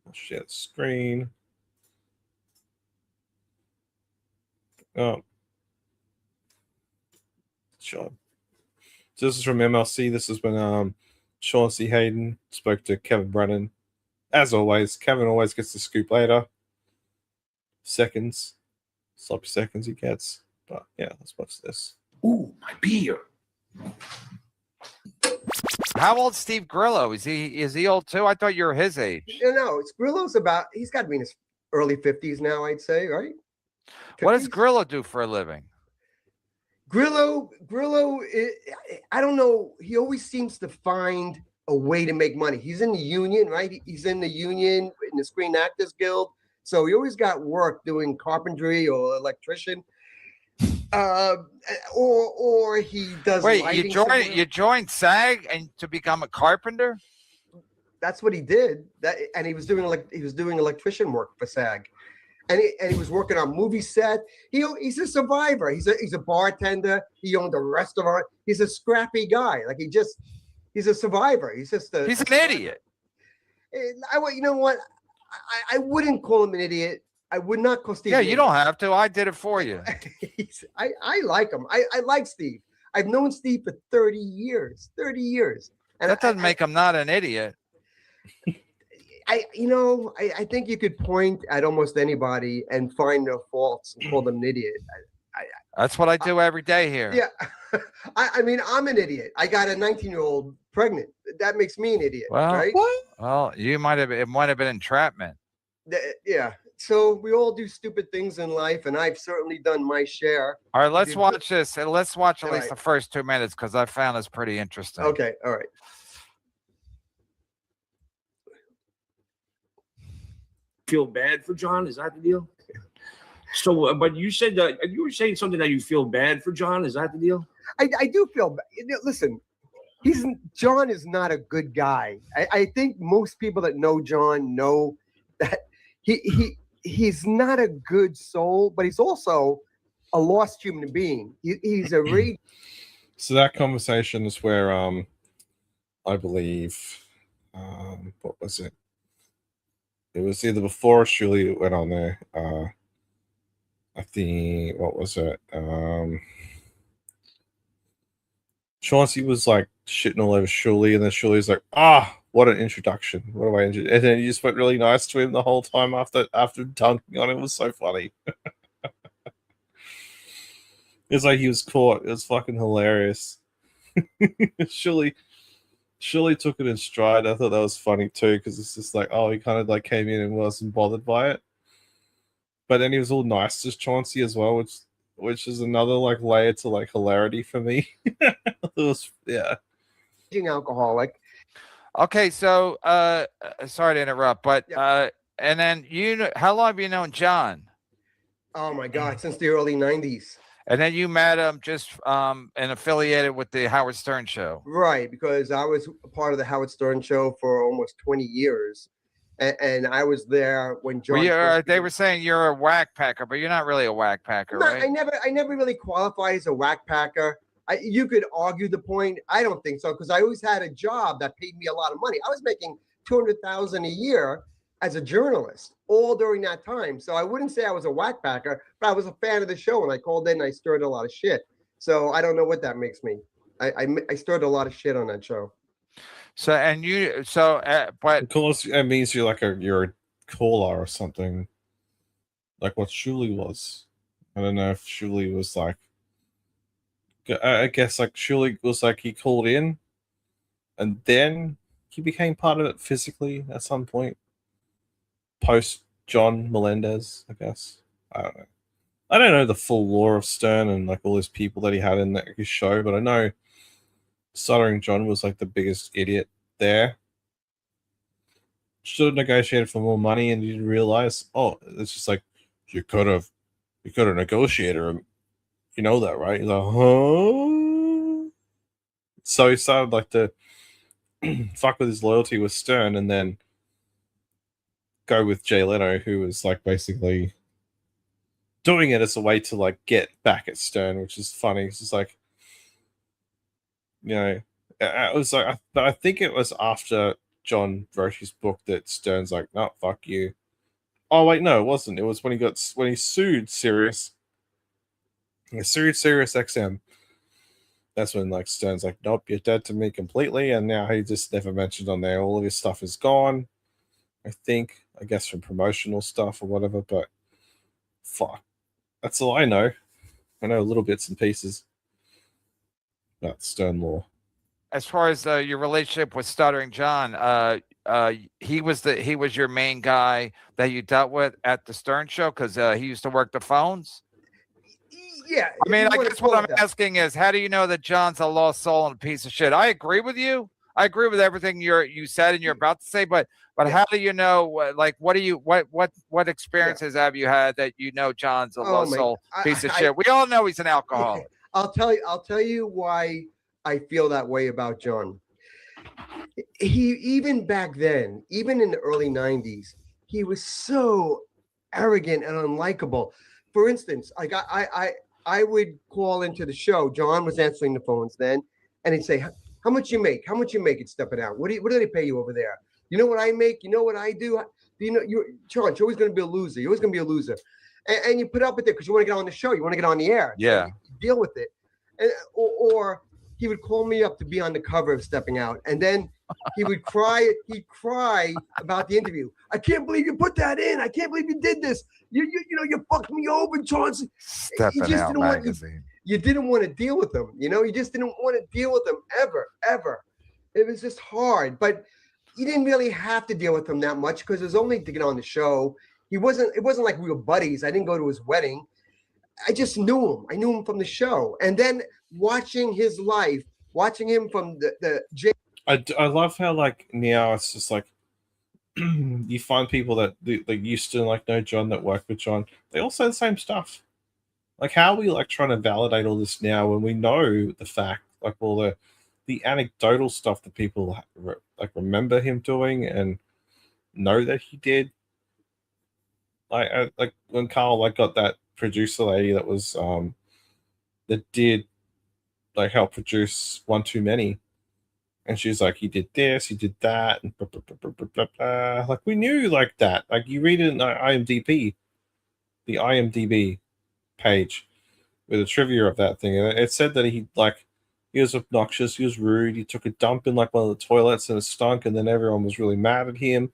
I'll share the screen. Oh, sure. So this is from MLC. This is when Sean C. Hayden spoke to Kevin Brennan. As always, Kevin always gets the scoop later. Seconds. Sloppy seconds he gets. But yeah, let's watch this. Ooh, my beer. How old's Steve Grillo? Is he old too? I thought you were his age. No, it's Grillo's he's got to be in his early 50s now, I'd say, right? 50s? What does Grillo do for a living? Grillo, I don't know. He always seems to find a way to make money. He's in the union, right? He's in the union in the Screen Actors Guild. So he always got work doing carpentry or electrician. Or he does. Wait, you joined SAG and to become a carpenter? That's what he did. And he was doing electrician work for SAG. And he was working on movie set. He's a survivor. He's a bartender. He owned a restaurant. He's a scrappy guy. Like he's a survivor. He's an idiot. You know what? I wouldn't call him an idiot. I would not call Steve. Yeah, you don't have to. I did it for you. I like him. I like Steve. I've known Steve for 30 years. 30 years. And that doesn't make him not an idiot. I think you could point at almost anybody and find their faults and call them an idiot. That's what I do every day here. Yeah. I mean, I'm an idiot. I got a 19-year-old pregnant. That makes me an idiot, Well, right? Well, it might have been entrapment. Yeah. So we all do stupid things in life, and I've certainly done my share. All right, let's watch this. And let's watch at All least right. the first 2 minutes because I found this pretty interesting. Okay. All right. Feel bad for John? Is that the deal? So, but you said that you were saying something that you feel bad for John. Is that the deal? I do feel bad. Listen, John is not a good guy. I think most people that know John know that he's not a good soul, but he's also a lost human being. He's a So that conversation is where I believe what was it? It was either before or surely it went on there. I think what was it? Chauncey was like shitting all over Shuley, and then Shuley's like, what an introduction. What do I introduce? And then you just went really nice to him the whole time after dunking on him. It was so funny. It's like he was caught. It was fucking hilarious. Shuley took it in stride. I thought that was funny too, because it's just like, he kind of like came in and wasn't bothered by it. But then he was all nice to Chauncey as well, which is another like layer to like hilarity for me. It was, yeah. alcoholic. Okay, so sorry to interrupt, but and then how long have you known John? Oh my God, since the early 90s. And then you met him just and affiliated with the Howard Stern show. Right, because I was a part of the Howard Stern show for almost 20 years. And I was there when John. They were saying you're a whack packer, but you're not really a whack packer, right? I never really qualify as a whack packer. You could argue the point. I don't think so, because I always had a job that paid me a lot of money. I was making $200,000 a year as a journalist all during that time. So I wouldn't say I was a whack packer, but I was a fan of the show, and I called in and I stirred a lot of shit. So I don't know what that makes me. I stirred a lot of shit on that show. So but of course it means you're a caller or something, like what Shuley was. I don't know if Shuley was like. I guess like Shuley was like he called in, and then he became part of it physically at some point. Post John Melendez, I guess. I don't know. I don't know the full lore of Stern and like all those people that he had in his show, but I know Stuttering John was like the biggest idiot there. Should have negotiated for more money, and you didn't realize. It's just like you could have negotiated. You know that, right? He's like, huh? So he started like to fuck with his loyalty with Stern, and then go with Jay Leno, who was like basically doing it as a way to like get back at Stern, which is funny. It's just like You know, it was like, but I think it was after John wrote his book that Stern's like, no, fuck you. Oh wait, no, it wasn't. It was when he sued Sirius. He sued Sirius XM. That's when like Stern's like, nope, you're dead to me completely, and now he just never mentioned on there. All of his stuff is gone. I guess from promotional stuff or whatever, but fuck. That's all I know. I know little bits and pieces about Stern Law. As far as your relationship with Stuttering John, he was your main guy that you dealt with at the Stern show because he used to work the phones. Yeah. I mean, I guess what I'm asking is, how do you know that John's a lost soul and a piece of shit? I agree with you. I agree with everything you said and you're about to say, but how do you know? Like, what experiences have you had that you know John's a lost soul piece of shit? We all know he's an alcoholic. I'll tell you why I feel that way about John. He, even back then, even in the early 90s, he was so arrogant and unlikable. For instance, like I would call into the show. John was answering the phones then, and he'd say, "How much you make? How much you make it stepping out? What do they pay you over there? You know what I make? You know what I do? You know, John, you're always going to be a loser. You're always going to be a loser." And you put up with it because you want to get on the show. You want to get on the air. Yeah. So you deal with it. And, or he would call me up to be on the cover of Stepping Out, and then he would cry. He'd cry about the interview. I can't believe you put that in. I can't believe you did this. You know, you fucked me over, Chauncey. Stepping Out magazine. You didn't want to deal with him. You know, you just didn't want to deal with him ever. It was just hard. But you didn't really have to deal with him that much because it was only to get on the show. It wasn't like we were buddies. I didn't go to his wedding. I just knew him. I knew him from the show. And then watching his life, watching him from the I love how like now it's just like you find people that used to like know John, that work with John. They all say the same stuff. Like, how are we like trying to validate all this now when we know the fact, like all the anecdotal stuff that people like remember him doing and know that he did. Like when Carl like got that producer lady that was that did like help produce One Too Many, and she's like, he did this, he did that, and blah, blah, blah, blah, blah, blah. Like, we knew like that. Like, you read it in IMDb, the IMDb page with a trivia of that thing, and it said that he was obnoxious, he was rude, he took a dump in like one of the toilets and it stunk, and then everyone was really mad at him,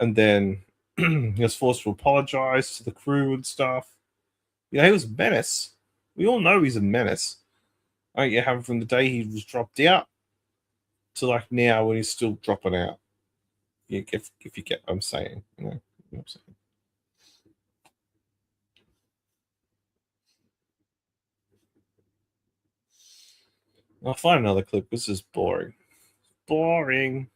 and then he was forced to apologize to the crew and stuff. Yeah, he was a menace. We all know he's a menace. Like, you have from the day he was dropped out to like now when he's still dropping out. If you get what I'm saying, you know what I'm saying. I'll find another clip. This is boring. Boring.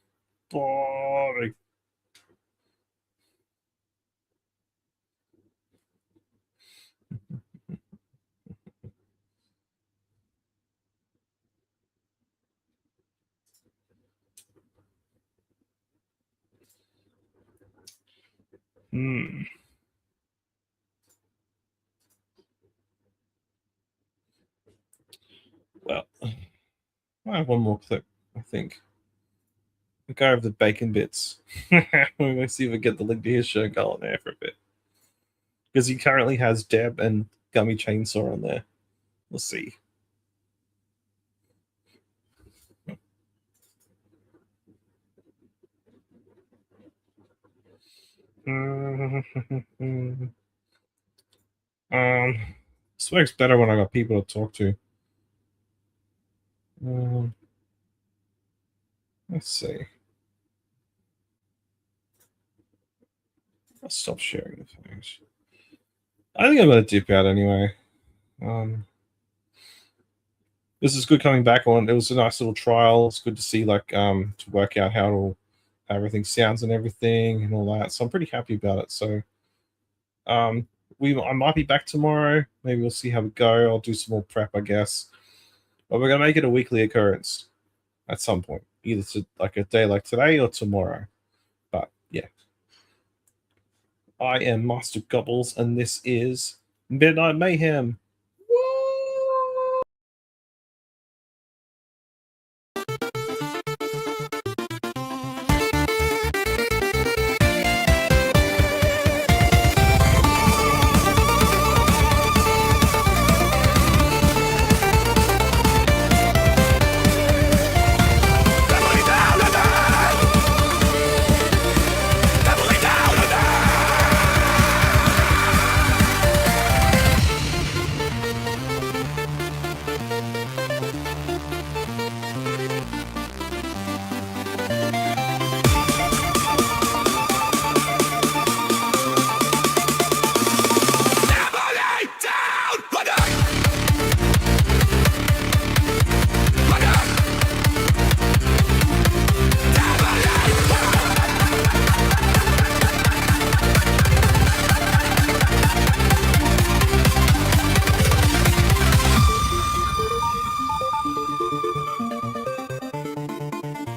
Well, I have one more clip, I think. The guy of the bacon bits. We're going to see if we get the link to his show go on there for a bit. Because he currently has Deb and Gummy Chainsaw on there. We'll see. This works better when I got people to talk to. Let's see. I'll stop sharing the things. I think I'm gonna dip out anyway. This is good coming back on. It was a nice little trial. It's good to see like to work out how everything sounds and everything and all that. So I'm pretty happy about it. So I might be back tomorrow. Maybe we'll see how we go. I'll do some more prep, I guess. But we're gonna make it a weekly occurrence at some point, either to like a day like today or tomorrow. But yeah. I am Master Gobbles, and this is Midnight Mayhem.